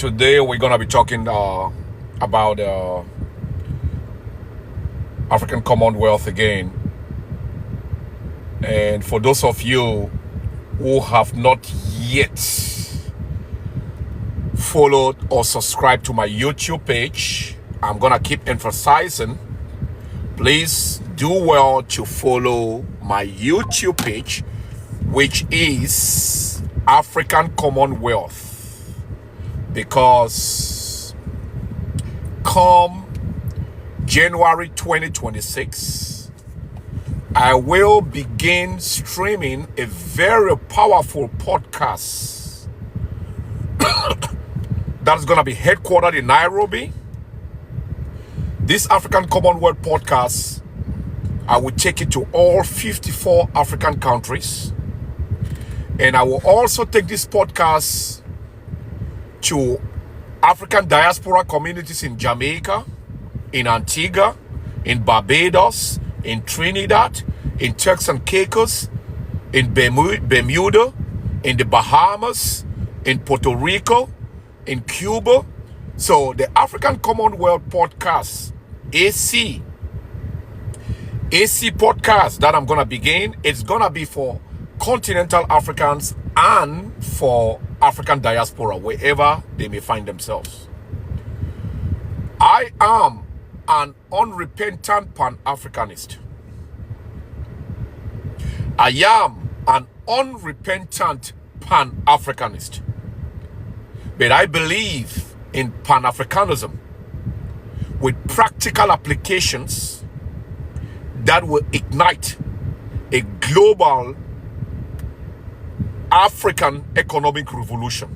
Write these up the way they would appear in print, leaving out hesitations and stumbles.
Today we're gonna be talking about African Commonwealth again. And for those of you who have not yet followed or subscribed to my YouTube page, I'm gonna keep emphasizing, please do well to follow my YouTube page, which is African Commonwealth, because come January 2026, I will begin streaming a very powerful podcast that's going to be headquartered in Nairobi. This African Commonwealth podcast, I will take it to all 54 African countries. And I will also take this podcast to African diaspora communities in Jamaica, in Antigua, in Barbados, in Trinidad, in Turks and Caicos, in Bermuda, in the Bahamas, in Puerto Rico, in Cuba. So the African Commonwealth podcast, AC podcast that I'm going to begin, it's going to be for continental Africans and for African diaspora, wherever they may find themselves. I am an unrepentant Pan-Africanist. I am an unrepentant Pan-Africanist. But I believe in Pan-Africanism with practical applications that will ignite a global African economic revolution.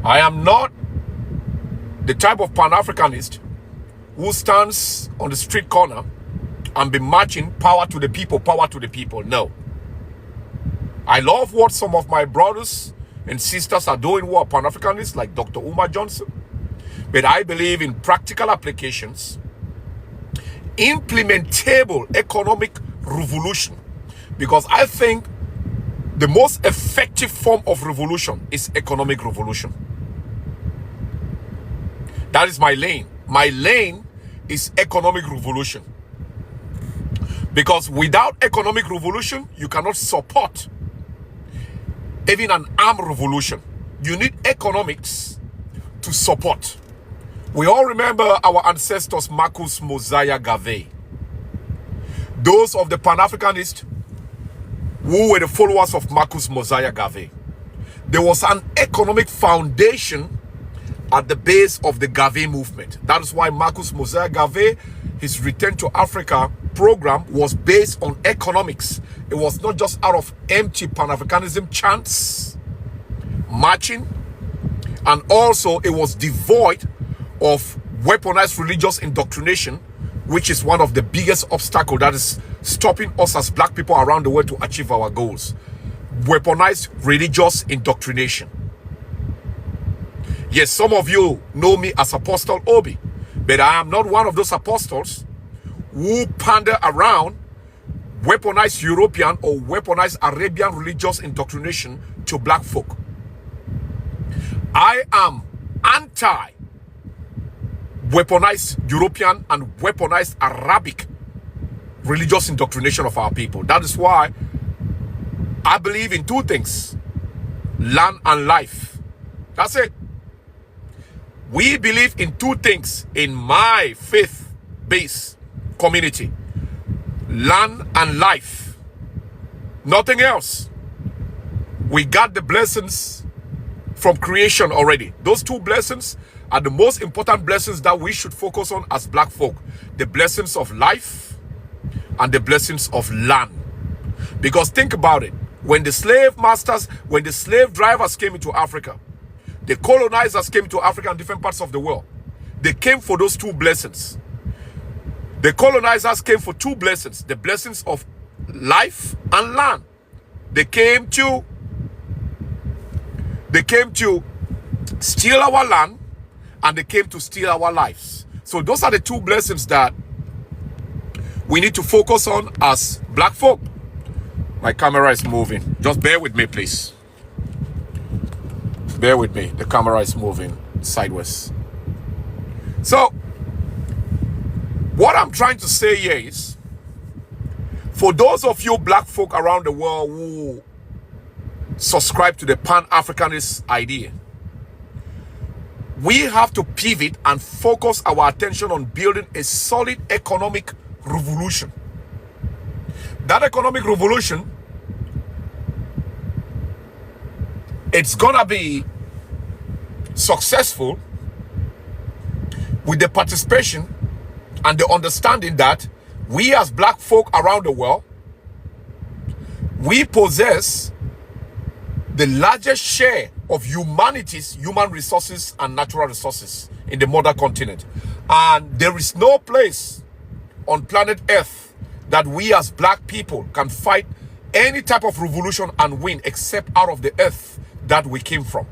I am not the type of Pan-Africanist who stands on the street corner and be marching power to the people, power to the people. No. I love what some of my brothers and sisters are doing who are Pan-Africanists, like Dr. Umar Johnson. But I believe in practical applications, implementable economic revolution, because I think the most effective form of revolution is economic revolution. That is my lane. My lane is economic revolution. Because without economic revolution, you cannot support even an armed revolution. You need economics to support. We all remember our ancestors, Marcus Mosiah Garvey. Those of the Pan-Africanists who were the followers of Marcus Mosiah Garvey. There was an economic foundation at the base of the Garvey movement. That is why Marcus Mosiah Garvey, his Return to Africa program was based on economics. It was not just out of empty Pan-Africanism chants, marching, and also it was devoid of weaponized religious indoctrination, which is one of the biggest obstacles that is stopping us as black people around the world to achieve our goals. Weaponized religious indoctrination. Yes, some of you know me as Apostle Obi, but I am not one of those apostles who pander around weaponized European or weaponized Arabian religious indoctrination to black folk. I am anti-weaponized European and weaponized Arabic religious indoctrination of our people. That is why I believe in two things: land and life. That's it. We believe in two things in my faith-based community: land and life. Nothing else. We got the blessings from creation already. Those two blessings are the most important blessings that we should focus on as black folk: the blessings of life and the blessings of land. Because think about it, when the slave masters, when the slave drivers came into Africa, the colonizers came to Africa and different parts of the world, they came for those two blessings. The colonizers came for two blessings: the blessings of life and land. They came to steal our land, and they came to steal our lives. So those are the two blessings that we need to focus on as black folk. My camera is moving. Just bear with me, please. Bear with me. The camera is moving sideways. So, what I'm trying to say here is, for those of you black folk around the world who subscribe to the Pan-Africanist idea, we have to pivot and focus our attention on building a solid economic revolution. That economic revolution, it's gonna be successful with the participation and the understanding that we as black folk around the world, we possess the largest share of humanity's human resources and natural resources in the mother continent. And there is no place on planet Earth that we as black people can fight any type of revolution and win except out of the earth that we came from.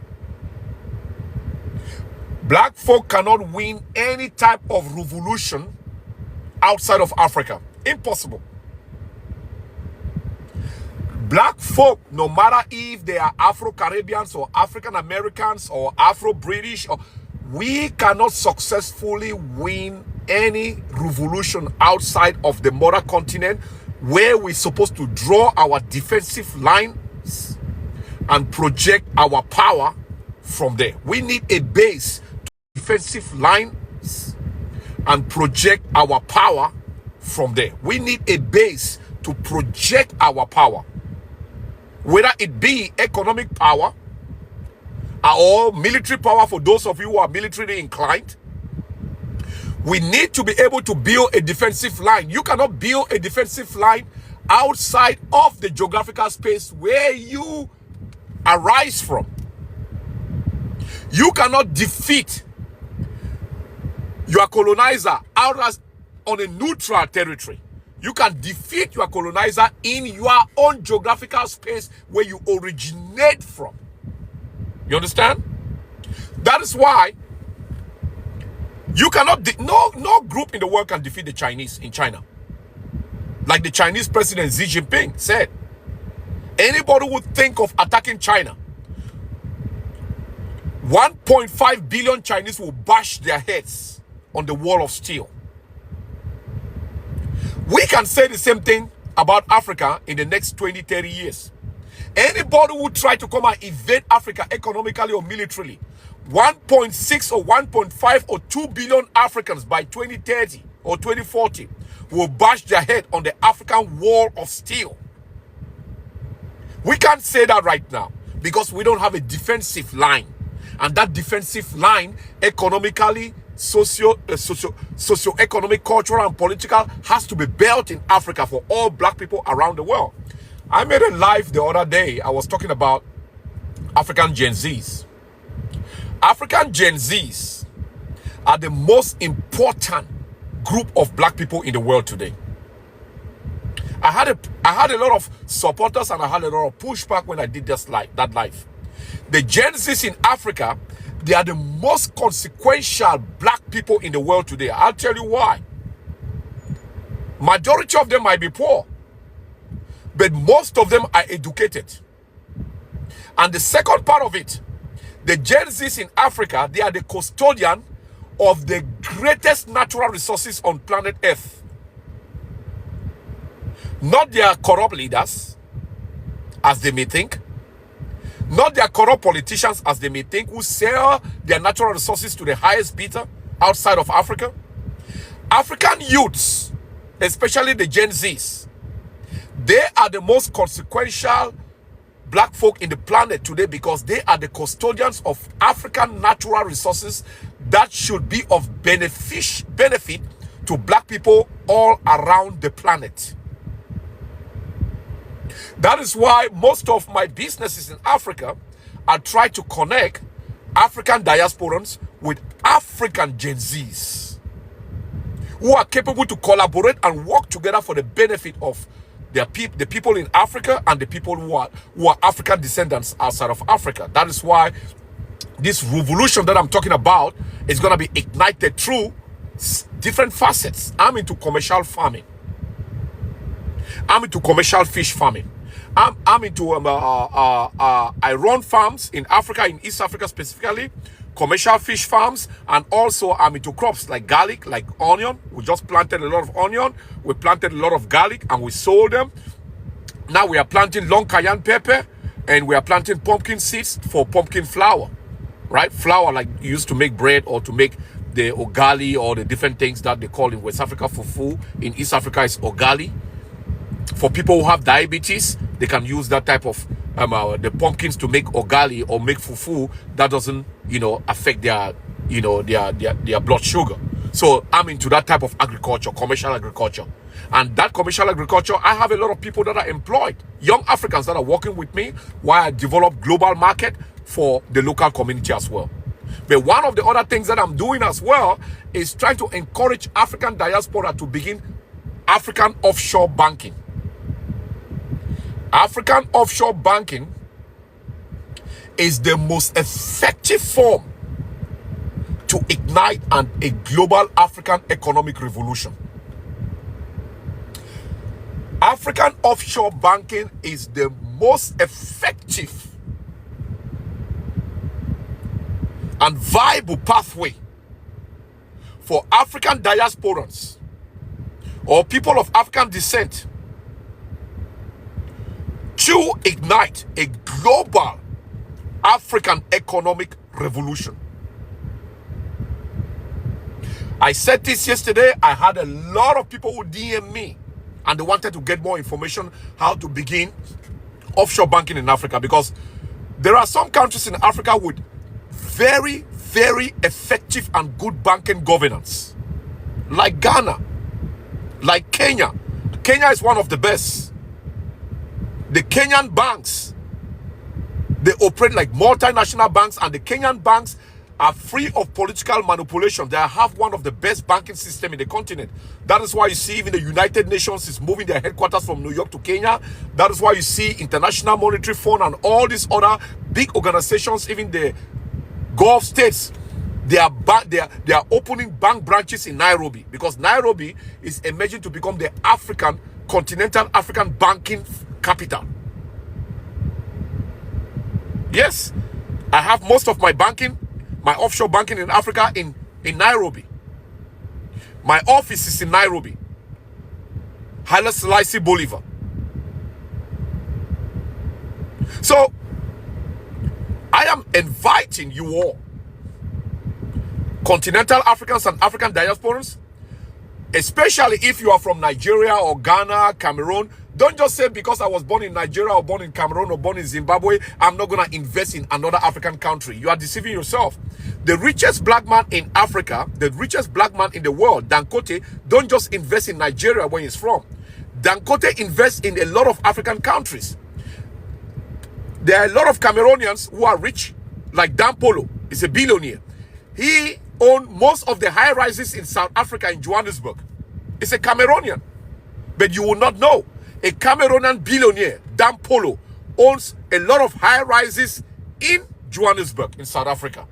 Black folk cannot win any type of revolution outside of Africa. Impossible. Black folk, no matter if they are Afro-Caribbeans or African-Americans or Afro-British, we cannot successfully win any revolution outside of the mother continent, where we're supposed to draw our defensive lines and project our power from there. We need a base to defensive lines and project our power from there. We need a base to project our power, whether it be economic power or military power. For those of you who are militarily inclined, we need to be able to build a defensive line. You cannot build a defensive line outside of the geographical space where you arise from. You cannot defeat your colonizer out on a neutral territory. You can defeat your colonizer in your own geographical space where you originate from. You understand? That is why you cannot, no group in the world can defeat the Chinese in China. Like the Chinese president Xi Jinping said, anybody would think of attacking China, 1.5 billion Chinese will bash their heads on the wall of steel. We can say the same thing about Africa in the next 20, 30 years. Anybody who try to come and invade Africa economically or militarily, 1.6 or 1.5 or 2 billion Africans by 2030 or 2040 will bash their head on the African wall of steel. We can't say that right now because we don't have a defensive line. And that defensive line, economically, socio-economic, cultural, and political, has to be built in Africa for all black people around the world. I made a live the other day. I was talking about African Gen Zs. African Gen Zs are the most important group of black people in the world today. I had a lot of supporters and I had a lot of pushback when I did that live. The Gen Zs in Africa, they are the most consequential black people in the world today. I'll tell you why. Majority of them might be poor, but most of them are educated. And the second part of it, the Gen Zs in Africa, they are the custodian of the greatest natural resources on planet Earth. Not their corrupt leaders, as they may think. Not their corrupt politicians, as they may think, who sell their natural resources to the highest bidder outside of Africa. African youths, especially the Gen Zs, they are the most consequential black folk in the planet today because they are the custodians of African natural resources that should be of benefit to black people all around the planet. That is why most of my businesses in Africa, I try to connect African diasporans with African Gen Zs who are capable to collaborate and work together for the benefit of the people in Africa and the people who are African descendants outside of Africa. That is why this revolution that I'm talking about is going to be ignited through different facets. I'm into commercial farming. I'm into commercial fish farming. I'm into I run farms in Africa, in East Africa specifically, commercial fish farms, and also I'm into crops like garlic, like onion. We just planted a lot of onion. We planted a lot of garlic and we sold them. Now we are planting long cayenne pepper, and we are planting pumpkin seeds for pumpkin flour, right? Flour like you used to make bread or to make the ogali or the different things that they call in West Africa fufu. In East Africa is ogali. For people who have diabetes, they can use that type of the pumpkins to make ogali or make fufu that doesn't, affect their, their blood sugar. So I'm into that type of agriculture, commercial agriculture. And that commercial agriculture, I have a lot of people that are employed, young Africans that are working with me while I develop global market for the local community as well. But one of the other things that I'm doing as well is trying to encourage African diaspora to begin African offshore banking. African offshore banking is the most effective form to ignite a global African economic revolution. African offshore banking is the most effective and viable pathway for African diasporans or people of African descent to ignite a global African economic revolution. I said this yesterday. I had a lot of people who DM me and they wanted to get more information how to begin offshore banking in Africa, because there are some countries in Africa with very, very effective and good banking governance, like Ghana, like Kenya. Kenya is one of the best. The Kenyan banks, they operate like multinational banks, and the Kenyan banks are free of political manipulation. They have one of the best banking systems in the continent. That is why you see even the United Nations is moving their headquarters from New York to Kenya. That is why you see International Monetary Fund and all these other big organizations, even the Gulf states, they are opening bank branches in Nairobi, because Nairobi is emerging to become the continental African banking capital. Yes, I have most of my offshore banking in Africa in Nairobi. My office is in Nairobi, Haile Selassie Bolivar. So I am inviting you all, continental Africans and African diasporans, especially if you are from Nigeria or Ghana, Cameroon. Don't just say because I was born in Nigeria or born in Cameroon or born in Zimbabwe, I'm not going to invest in another African country. You are deceiving yourself. The richest black man in Africa, the richest black man in the world, Dangote, don't just invest in Nigeria where he's from. Dangote invests in a lot of African countries. There are a lot of Cameroonians who are rich, like Dan Polo is a billionaire. He owned most of the high rises in South Africa, in Johannesburg. It's a Cameroonian, but you will not know. A Cameroonian billionaire, Dan Polo, owns a lot of high rises in Johannesburg, in South Africa.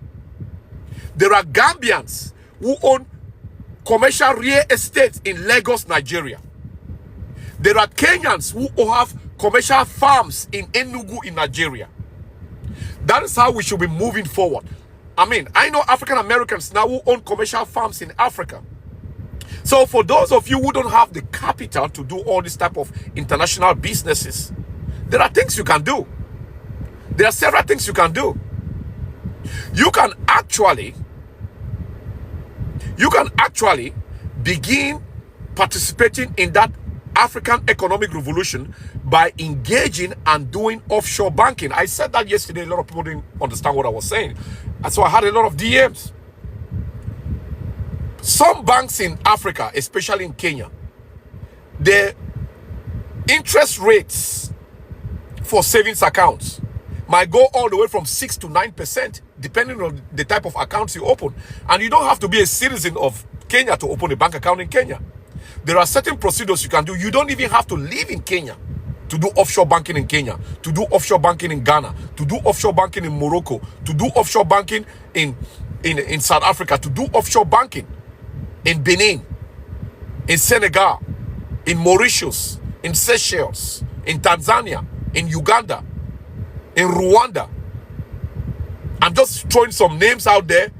There are Gambians who own commercial real estate in Lagos, Nigeria. There are Kenyans who have commercial farms in Enugu, in Nigeria. That is how we should be moving forward. I mean, I know African Americans now who own commercial farms in Africa. So for those of you who don't have the capital to do all this type of international businesses, there are things you can do. There are several things you can do. You can actually begin participating in that African economic revolution by engaging and doing offshore banking. I said that yesterday. A lot of people didn't understand what I was saying. And so I had a lot of DMs. Some banks in Africa, especially in Kenya, the interest rates for savings accounts might go all the way from 6 to 9%, depending on the type of accounts you open. And you don't have to be a citizen of Kenya to open a bank account in Kenya. There are certain procedures you can do. You don't even have to live in Kenya to do offshore banking in Kenya, to do offshore banking in Ghana, to do offshore banking in Morocco, to do offshore banking in South Africa, to do offshore banking in Benin, in Senegal, in Mauritius, in Seychelles, in Tanzania, in Uganda, in Rwanda. I'm just throwing some names out there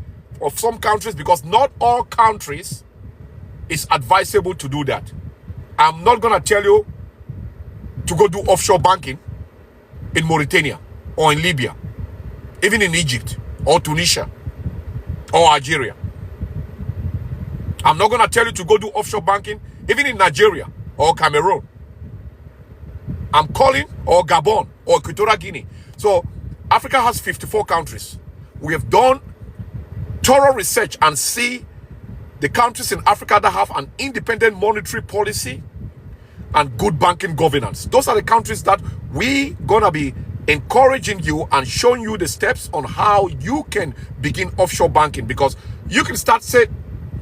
of some countries because not all countries is advisable to do that. I'm not going to tell you to go do offshore banking in Mauritania or in Libya, even in Egypt or Tunisia or Algeria. I'm not going to tell you to go do offshore banking even in Nigeria or Cameroon. I'm calling, or Gabon or Equatorial Guinea. So Africa has 54 countries. We have done thorough research and see the countries in Africa that have an independent monetary policy and good banking governance. Those are the countries that we gonna be encouraging you and showing you the steps on how you can begin offshore banking, because you can start, say,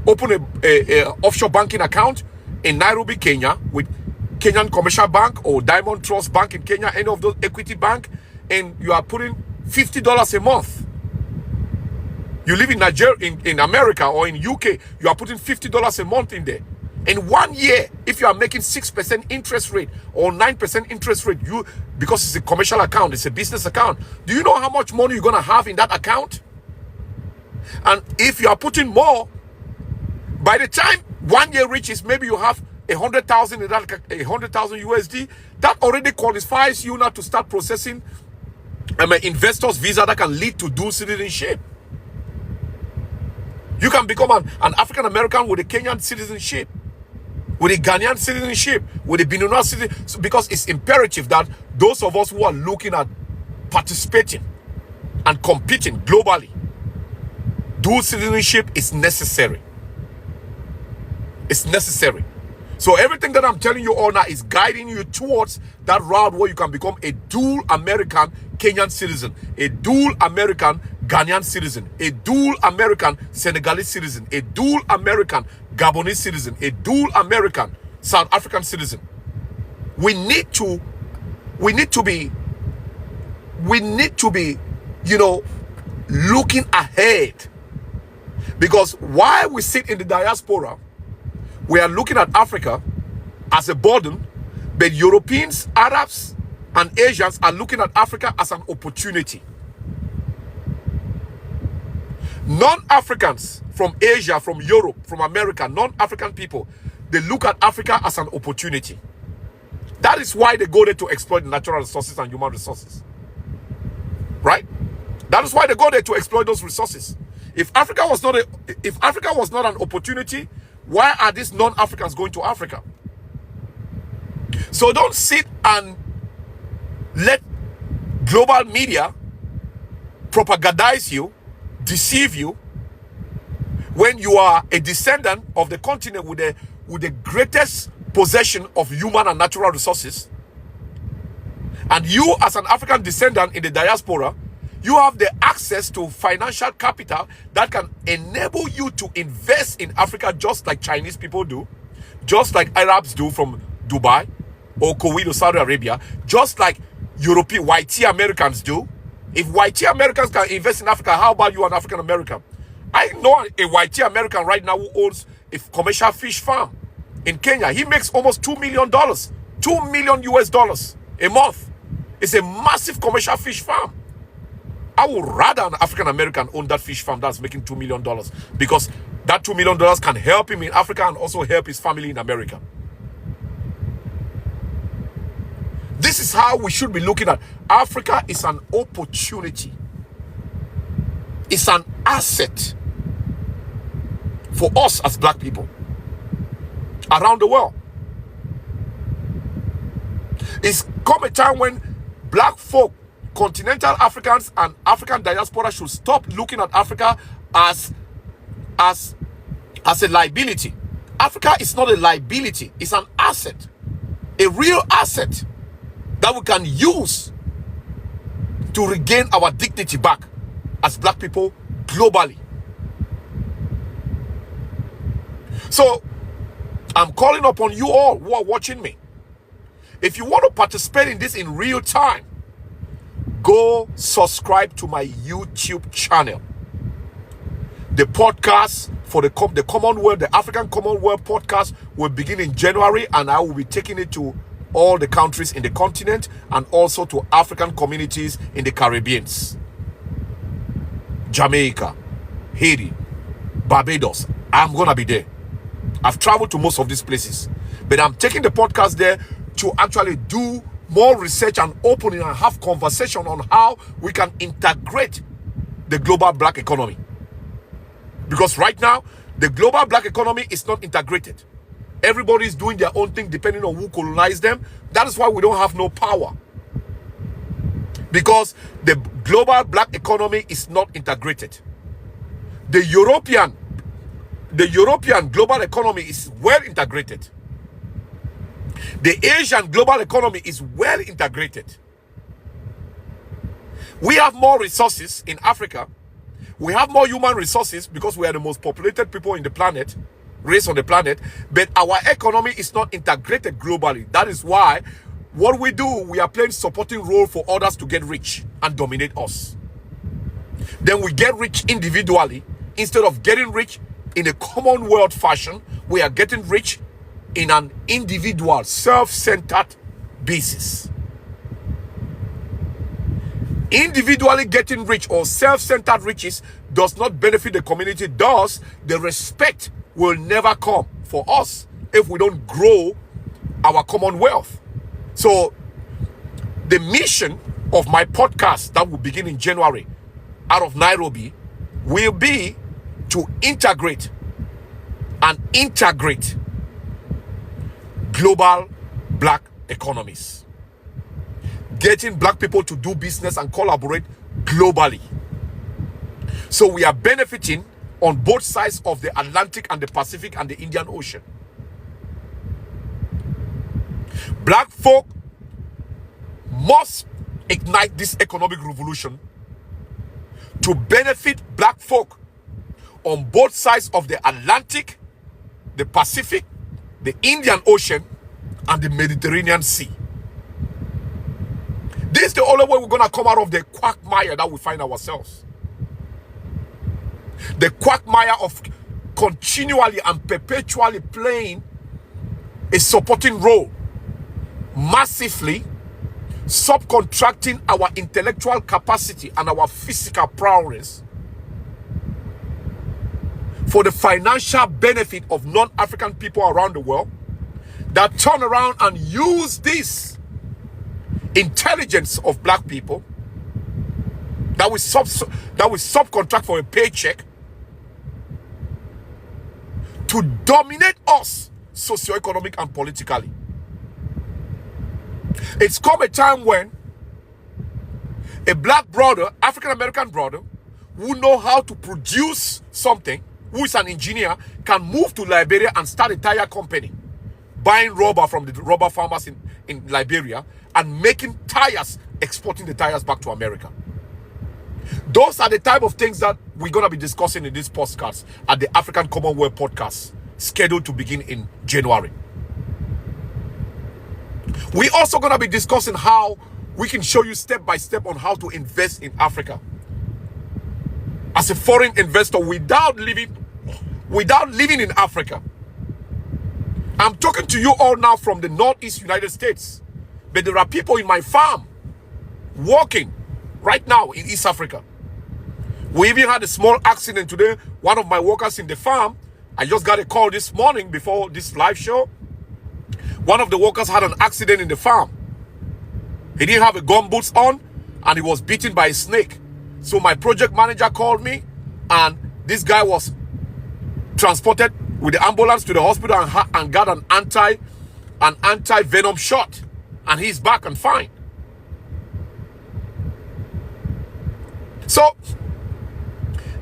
open a offshore banking account in Nairobi, Kenya, with Kenyan Commercial Bank or Diamond Trust Bank in Kenya, any of those equity bank, and you are putting $50 a month. You live in Nigeria, in America or in UK, you are putting $50 a month in there. In 1 year, if you are making 6% interest rate or 9% interest rate, because it's a commercial account, it's a business account, do you know how much money you're gonna have in that account? And if you are putting more, by the time 1 year reaches, maybe you have 100,000 in that, 100,000 USD. That already qualifies you now to start processing an investor's visa that can lead to dual citizenship. You can become an African American with a Kenyan citizenship, with a Ghanaian citizenship, with a Beninese citizenship, so because it's imperative that those of us who are looking at participating and competing globally, dual citizenship is necessary. It's necessary. So everything that I'm telling you all now is guiding you towards that route where you can become a dual American Kenyan citizen, a dual American Ghanaian citizen, a dual American Senegalese citizen, a dual American Gabonese citizen, a dual American South African citizen. We need to be, you know, looking ahead, because while we sit in the diaspora, we are looking at Africa as a burden, but Europeans, Arabs, and Asians are looking at Africa as an opportunity. Non-Africans from Asia, from Europe, from America, non-African people, they look at Africa as an opportunity. That is why they go there to exploit natural resources and human resources. Right? That is why they go there to exploit those resources. If Africa was not an opportunity, why are these non-Africans going to Africa? So don't sit and let global media propagandize you, deceive you, when you are a descendant of the continent with the greatest possession of human and natural resources. And you, as an African descendant in the diaspora, you have the access to financial capital that can enable you to invest in Africa, just like Chinese people do, just like Arabs do from Dubai or Kuwait or Saudi Arabia, just like European white Americans do. If white Americans can invest in Africa, how about you, an African American? I know a white American right now who owns a commercial fish farm in Kenya. He makes almost $2 million, $2 million US a month. It's a massive commercial fish farm. I would rather an African American own that fish farm that's making $2 million, because that $2 million can help him in Africa and also help his family in America. This is how we should be looking at Africa. Is an opportunity. It's an asset for us as black people around the world. It's come a time when black folk, continental Africans and African diaspora, should stop looking at Africa as a liability. Africa is not a liability, it's an asset, a real asset that we can use to regain our dignity back as black people globally. So I'm calling upon you all who are watching me. If you want to participate in this in real time, go subscribe to my YouTube channel. The podcast for the Commonwealth, the African Commonwealth podcast, will begin in January, and I will be taking it to all the countries in the continent and also to African communities in the Caribbean, Jamaica, Haiti, Barbados. I'm gonna be there. I've traveled to most of these places, but I'm taking the podcast there to actually do more research and opening and have conversation on how we can integrate the global black economy. Because right now, the global black economy is not integrated. Everybody is doing their own thing depending on who colonized them. That is why we don't have no power. Because the global black economy is not integrated. The European global economy is well integrated. The Asian global economy is well integrated. We have more resources in Africa. We have more human resources because we are the most populated people in the planet, race on the planet, but our economy is not integrated globally. That is why what we do, we are playing supporting role for others to get rich and dominate us. Then we get rich individually instead of getting rich in a commonwealth fashion. We are getting rich in an individual, self-centered basis. Individually getting rich or self-centered riches does not benefit the community. Thus, the respect will never come for us if we don't grow our commonwealth. So, the mission of my podcast that will begin in January out of Nairobi will be to integrate global black economies. Getting black people to do business and collaborate globally. So we are benefiting on both sides of the Atlantic and the Pacific and the Indian Ocean. Black folk must ignite this economic revolution to benefit black folk on both sides of the Atlantic, the Pacific, the Indian Ocean, and the Mediterranean Sea. This is the only way we're going to come out of the quagmire that we find ourselves. The quagmire of continually and perpetually playing a supporting role, massively subcontracting our intellectual capacity and our physical prowess for the financial benefit of non-African people around the world that turn around and use this intelligence of black people that we subcontract for a paycheck to dominate us socioeconomic and politically. It's come a time when a black brother, African American brother, who know how to produce something, who is an engineer, can move to Liberia and start a tire company, buying rubber from the rubber farmers in Liberia and making tires, exporting the tires back to America. Those are the type of things that we're going to be discussing in this podcast at the African Commonwealth podcast, scheduled to begin in January. We're also going to be discussing how we can show you step by step on how to invest in Africa as a foreign investor without living in Africa. I'm talking to you all now from the Northeast United States, but there are people in my farm working right now in East Africa. We even had a small accident today. One of my workers in the farm, I just got a call this morning before this live show. One of the workers had an accident in the farm. He didn't have a gumboots on and he was bitten by a snake. So my project manager called me and this guy was transported with the ambulance to the hospital and got an anti-venom shot. And he's back and fine. So,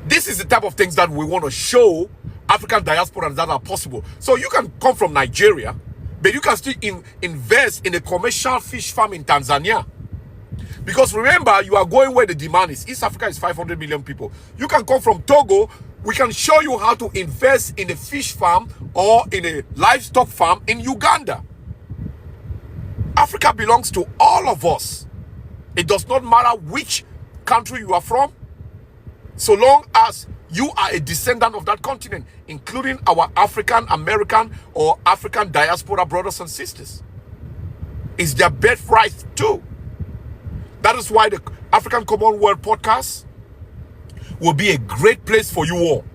this is the type of things that we want to show African diasporans that are possible. So you can come from Nigeria, but you can still invest in a commercial fish farm in Tanzania. Because remember, you are going where the demand is. East Africa is 500 million people. You can come from Togo. We can show you how to invest in a fish farm or in a livestock farm in Uganda. Africa belongs to all of us. It does not matter which country you are from, so long as you are a descendant of that continent, including our African American or African diaspora brothers and sisters. is their birthright too. That is why the African Commonwealth podcast will be a great place for you all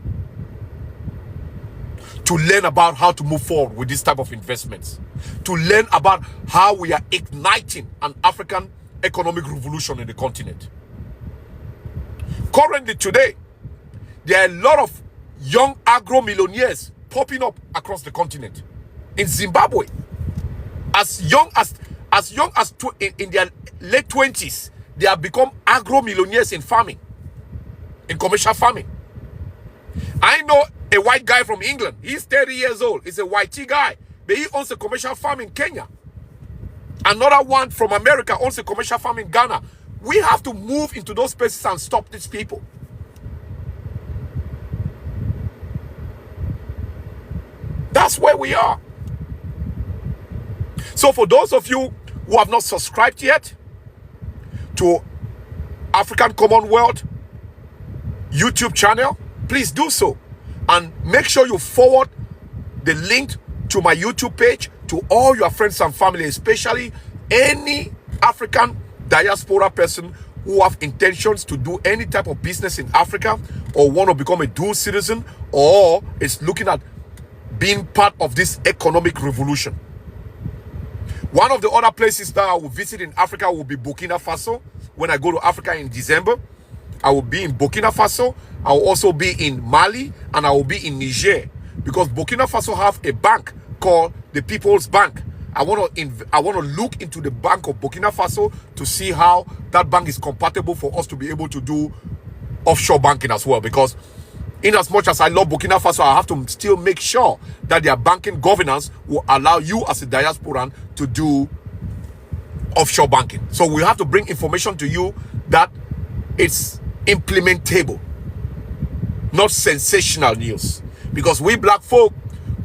to learn about how to move forward with this type of investments, to learn about how we are igniting an African economic revolution in the continent. Currently today, there are a lot of young agro-millionaires popping up across the continent. In Zimbabwe, as young as in their late 20s, they have become agro-millionaires in farming, in commercial farming. I know a white guy from England. He's 30 years old. He's a white guy, but he owns a commercial farm in Kenya. Another one from America owns a commercial farm in Ghana. We have to move into those places and stop these people. That's where we are. So for those of you who have not subscribed yet to African Commonwealth YouTube channel, please do so. And make sure you forward the link to my YouTube page to all your friends and family, especially any African diaspora person who have intentions to do any type of business in Africa, or want to become a dual citizen, or is looking at being part of this economic revolution. One of the other places that I will visit in Africa will be Burkina Faso. When I go to Africa in December, I will be in Burkina Faso. I will also be in Mali, and I will be in Niger, because Burkina Faso have a bank called the People's Bank. I want to look into the Bank of Burkina Faso to see how that bank is compatible for us to be able to do offshore banking as well. Because in as much as I love Burkina Faso, I have to still make sure that their banking governance will allow you as a diasporan to do offshore banking. So we have to bring information to you that it's implementable, not sensational news. Because we black folk,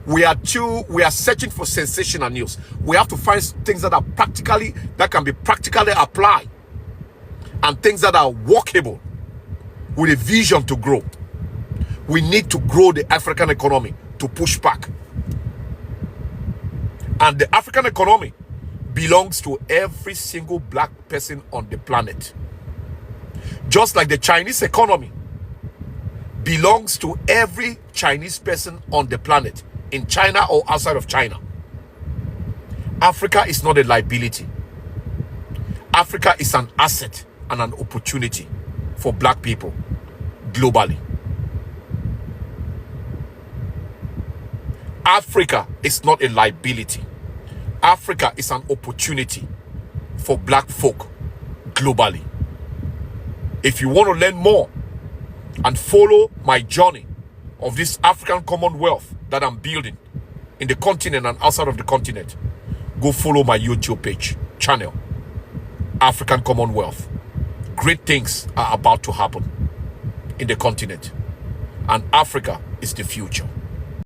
we are searching for sensational news. We have to find things that can be practically applied, and things that are workable with a vision to grow. We need to grow the African economy to push back. And the African economy belongs to every single black person on the planet. Just like the Chinese economy belongs to every Chinese person on the planet, in China or outside of China. Africa is not a liability. Africa is an asset and an opportunity for black people globally. Africa is not a liability. Africa is an opportunity for black folk globally. If you want to learn more and follow my journey of this African Commonwealth that I'm building in the continent and outside of the continent, go follow my YouTube page, channel, African Commonwealth. Great things are about to happen in the continent, and Africa is the future.